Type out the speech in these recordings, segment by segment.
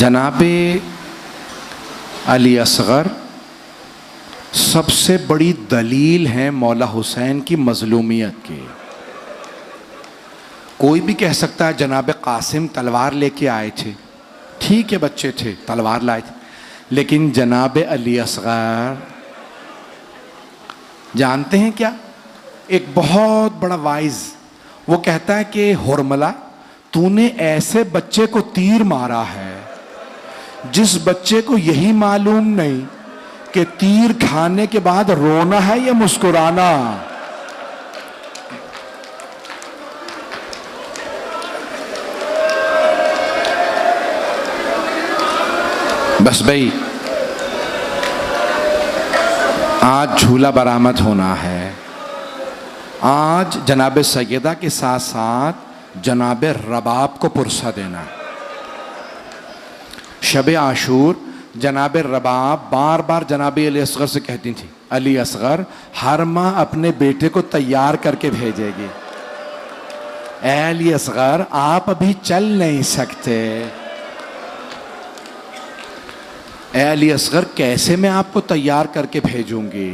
جناب علی اصغر سب سے بڑی دلیل ہے مولا حسین کی مظلومیت کی۔ کوئی بھی کہہ سکتا ہے جناب قاسم تلوار لے کے آئے تھے، ٹھیک ہے بچے تھے تلوار لائے تھے، لیکن جناب علی اصغر جانتے ہیں کیا؟ ایک بہت بڑا وائز وہ کہتا ہے کہ ہرملا تو نے ایسے بچے کو تیر مارا ہے جس بچے کو یہی معلوم نہیں کہ تیر کھانے کے بعد رونا ہے یا مسکرانا۔ بس بھائی آج جھولا برآمد ہونا ہے، آج جناب سیدہ کے ساتھ ساتھ جناب رباب کو پرسہ دینا۔ شب عاشور جناب رباب بار بار جناب علی اصغر سے کہتی تھی علی اصغر ہر ماں اپنے بیٹے کو تیار کر کے بھیجے گی، اے علی اصغر آپ ابھی چل نہیں سکتے، اے علی اصغر کیسے میں آپ کو تیار کر کے بھیجوں گی؟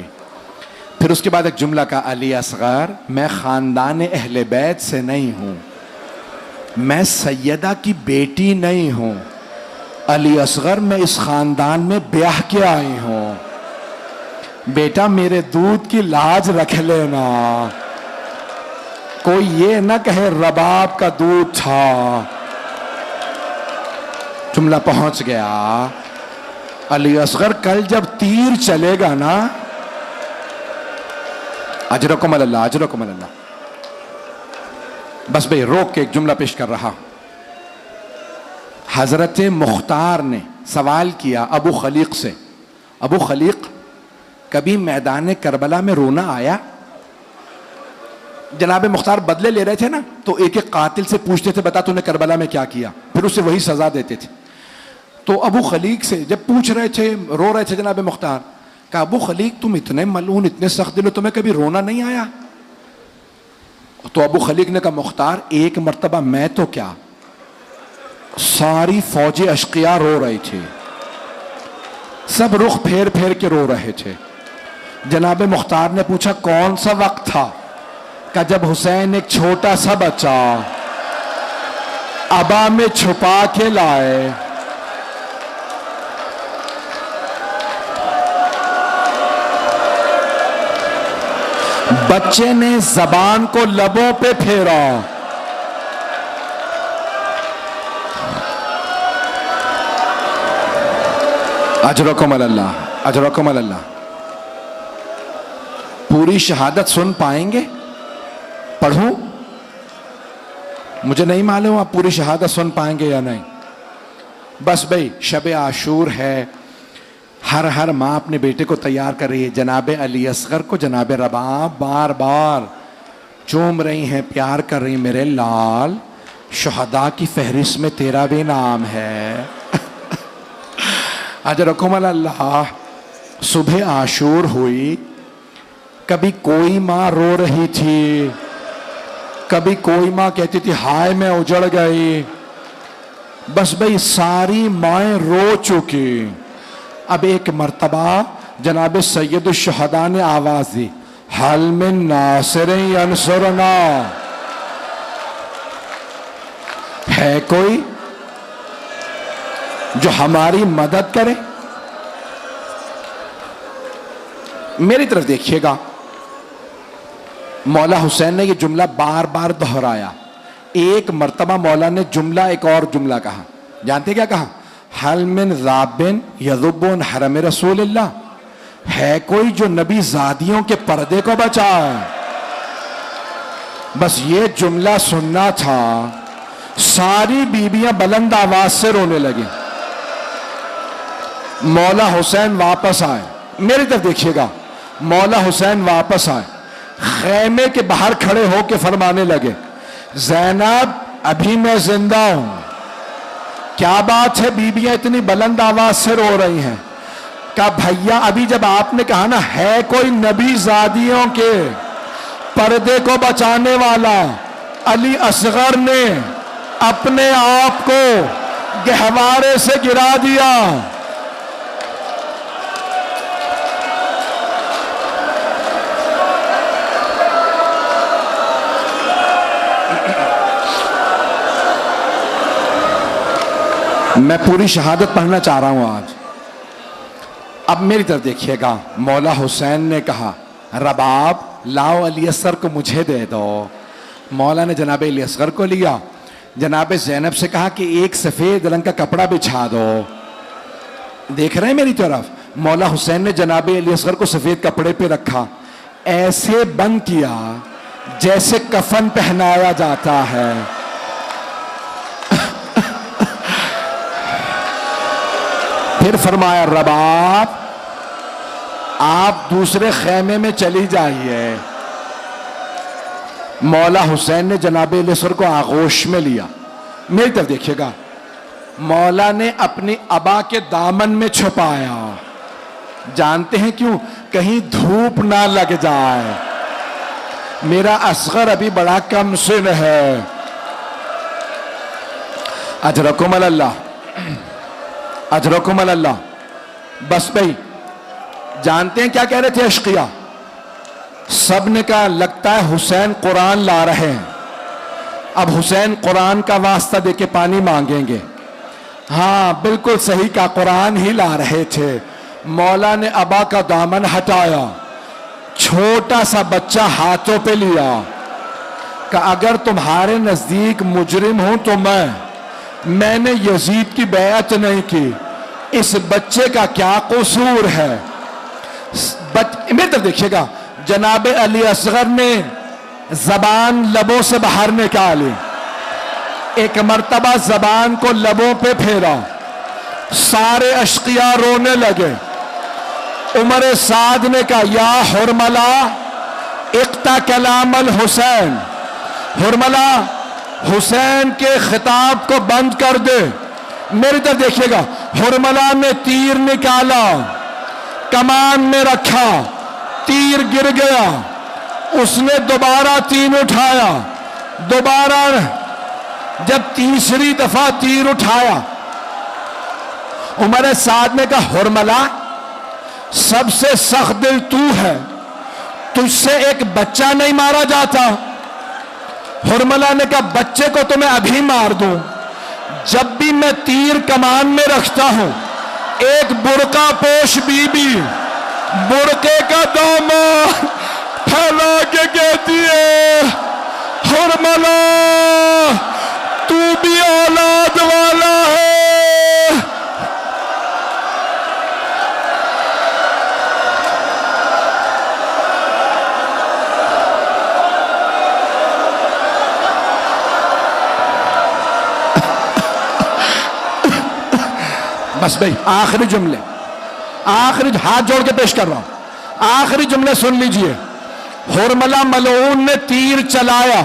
پھر اس کے بعد ایک جملہ کا علی اصغر میں خاندان اہل بیت سے نہیں ہوں، میں سیدہ کی بیٹی نہیں ہوں، علی اصغر میں اس خاندان میں بیاہ کے آئی ہوں، بیٹا میرے دودھ کی لاج رکھ لینا، کوئی یہ نہ کہے رباب کا دودھ تھا۔ جملہ پہنچ گیا۔ علی اصغر کل جب تیر چلے گا نا، اجرکم اللہ اجرکم اللہ، بس بھئی روک کے ایک جملہ پیش کر رہا۔ حضرت مختار نے سوال کیا ابو خلیق سے، ابو خلیق کبھی میدان کربلا میں رونا آیا؟ جناب مختار بدلے لے رہے تھے نا، تو ایک ایک قاتل سے پوچھتے تھے بتا تو نے کربلا میں کیا کیا، پھر اسے وہی سزا دیتے تھے۔ تو ابو خلیق سے جب پوچھ رہے تھے، رو رہے تھے جناب مختار، کہ ابو خلیق تم اتنے ملعون اتنے سخت دل ہو، تمہیں کبھی رونا نہیں آیا؟ تو ابو خلیق نے کہا مختار ایک مرتبہ میں تو کیا ساری فوج اشقیاء رو رہی تھی، سب رخ پھیر پھیر کے رو رہے تھے۔ جناب مختار نے پوچھا کون سا وقت تھا؟ کہ جب حسین ایک چھوٹا سا بچہ ابا میں چھپا کے لائے، بچے نے زبان کو لبوں پہ پھیرا، اجرکم اللہ اجرکم اللہ۔ پوری شہادت سن پائیں گے؟ پڑھوں؟ مجھے نہیں معلوم آپ پوری شہادت سن پائیں گے یا نہیں۔ بس بھئی شب عاشور ہے، ہر ماں اپنے بیٹے کو تیار کر رہی ہے۔ جناب علی اصغر کو جناب رباب بار بار چوم رہی ہیں، پیار کر رہی ہیں، میرے لال شہداء کی فہرست میں تیرا بھی نام ہے۔ اجرکم اللہ۔ صبح عاشور ہوئی، کبھی کوئی ماں رو رہی تھی، کبھی کوئی ماں کہتی تھی ہائے میں اجڑ گئی، بس بھئی ساری مائیں رو چکی۔ اب ایک مرتبہ جناب سید الشہداء نے آواز دی حل من ناصر ینصرنا، ہے کوئی جو ہماری مدد کرے؟ میری طرف دیکھیے گا، مولا حسین نے یہ جملہ بار بار دہرایا۔ ایک مرتبہ مولا نے جملہ ایک اور جملہ کہا، جانتے کیا کہا؟ حل من ذابن یذب حرم رسول اللہ، ہے کوئی جو نبی زادیوں کے پردے کو بچائے؟ بس یہ جملہ سننا تھا، ساری بیویاں بلند آواز سے رونے لگیں۔ مولا حسین واپس آئے، میری طرف دیکھیے گا، مولا حسین واپس آئے، خیمے کے باہر کھڑے ہو کے فرمانے لگے زینب ابھی میں زندہ ہوں۔ کیا بات ہے بیویاں اتنی بلند آواز سے رو رہی ہیں؟ کہا بھیا ابھی جب آپ نے کہا نا ہے کوئی نبی زادیوں کے پردے کو بچانے والا، علی اصغر نے اپنے آپ کو گہوارے سے گرا دیا. میں پوری شہادت پڑھنا چاہ رہا ہوں آج. اب میری طرف دیکھیے گا. مولا حسین نے کہا رباب لاؤ علی اصغر کو مجھے دے دو. مولا نے جناب علی اصغر کو لیا. جناب زینب سے کہا کہ ایک سفید رنگ کا کپڑا بچھا دو. دیکھ رہے ہیں میری طرف. مولا حسین نے جناب علی اصغر کو سفید کپڑے پہ رکھا, ایسے بند کیا جیسے کفن پہنایا جاتا ہے. پھر فرمایا رباب آپ دوسرے خیمے میں چلی جائیے. مولا حسین نے جناب علی اصغر کو آغوش میں لیا. میری طرف دیکھیے گا. مولا نے اپنی ابا کے دامن میں چھپایا. جانتے ہیں کیوں؟ کہیں دھوپ نہ لگ جائے. میرا اصغر ابھی بڑا کم سن ہے. اجرکم اللہ اجرکم اللہ. بس بھائی جانتے ہیں کیا کہہ رہے تھے اشقیاء؟ سب نے کہا لگتا ہے حسین قرآن لا رہے ہیں, اب حسین قرآن کا واسطہ دے کے پانی مانگیں گے. ہاں بالکل صحیح کا قرآن ہی لا رہے تھے. مولا نے ابا کا دامن ہٹایا, چھوٹا سا بچہ ہاتھوں پہ لیا, کہ اگر تمہارے نزدیک مجرم ہوں تو میں نے یزید کی بیعت نہیں کی, اس بچے کا کیا قصور ہے؟ میری طرف دیکھیے گا. جناب علی اصغر نے زبان لبوں سے باہر نکالی, ایک مرتبہ زبان کو لبوں پہ پھیرا. سارے اشقیاء رونے لگے. عمر سعد نے کہا یا حرملہ اقطع کلام الحسین. حرملہ حسین کے خطاب کو بند کر دے. میری طرف دیکھیے گا. حرملہ نے تیر نکالا, کمان میں رکھا, تیر گر گیا. اس نے دوبارہ تیر اٹھایا. دوبارہ جب تیسری دفعہ تیر اٹھایا, عمر سعد نے کہا حرملہ سب سے سخت دل تو ہے, تجھ سے ایک بچہ نہیں مارا جاتا. حرملہ نے کہا بچے کو تو میں ابھی مار دوں. جب بھی میں تیر کمان میں رکھتا ہوں, ایک برقع پوش بی بی برقعے کا دامن پھیلا کے کہتی ہے حرملہ تو بھی اولاد والا ہے. بس بھائی آخری جملے, آخری ہاتھ جوڑ کے پیش کر رہا ہوں, آخری جملے سن لیجئے. حرملہ ملعون نے تیر چلایا.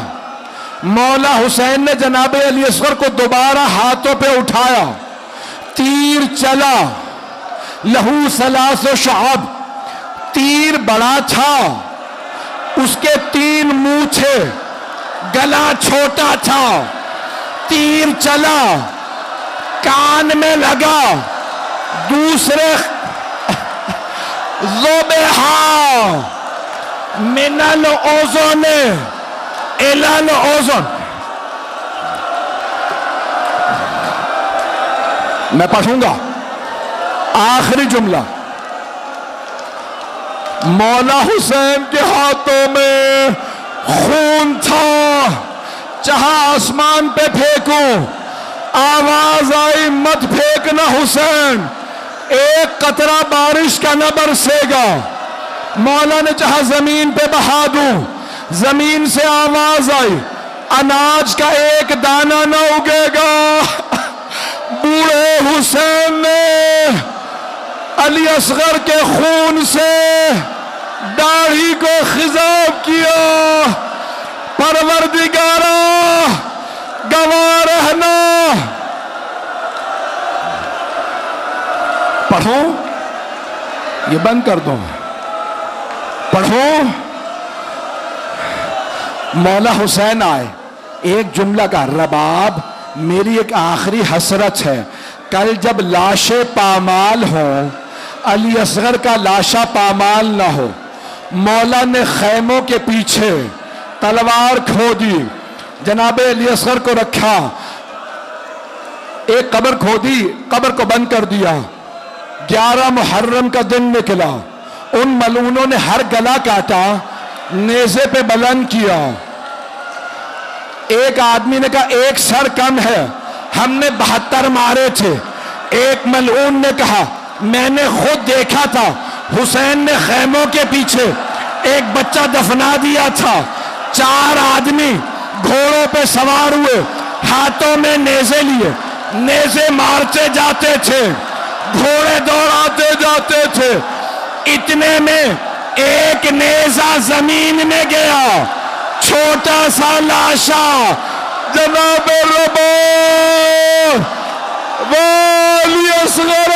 مولا حسین نے جناب علی اصغر کو دوبارہ ہاتھوں پہ اٹھایا. تیر چلا. لہو ثلاث شعب. تیر بڑا تھا, اس کے 3 مونچھے, گلا چھوٹا تھا. تیر چلا, کان میں لگا. دوسرے ذبحا من الاذن الى الاذن. میں پڑھوں گا آخری جملہ. مولا حسین کے ہاتھوں میں خون تھا, چاہا آسمان پہ پھینکوں. آواز آئی مت پھینکنا حسین, ایک قطرہ بارش کا نہ برسے گا. مولا نے چاہا زمین پہ بہا دوں. زمین سے آواز آئی اناج کا ایک دانہ نہ اگے گا. بوڑھے حسین نے علی اصغر کے خون سے داڑھی کو خضاب کیا. پروردگارا گواہ رہنا. پڑھو, یہ بند کر دو, پڑھو. مولا حسین آئے, ایک جملہ کا رباب میری ایک آخری حسرت ہے، کل جب لاشیں پامال ہوں، علی اصغر کا لاشا پامال نہ ہو، مولا نے خیموں کے پیچھے تلوار کھو دی، جناب علی اصغر کو رکھا، ایک قبر کھودی، قبر کو بند کر دیا، 11 محرم کا دن نکلا، ان ملعونوں نے ہر گلا کاٹا، نیزے پہ بلند کیا۔ ایک آدمی نے کہا ایک سر کم ہے، ہم نے 72 مارے تھے۔ ایک ملعون نے کہا میں نے خود دیکھا تھا، حسین نے خیموں کے پیچھے ایک بچہ دفنا دیا تھا، 4 آدمی گھوڑوں پہ سوار ہوئے، ہاتھوں میں نیزے لیے، نیزے مارتے جاتے تھے، گھوڑے دوڑاتے جاتے تھے، اتنے میں ایک نیزہ زمین میں گیا، چھوٹا سا لاشا، جناب ربا علی اصغر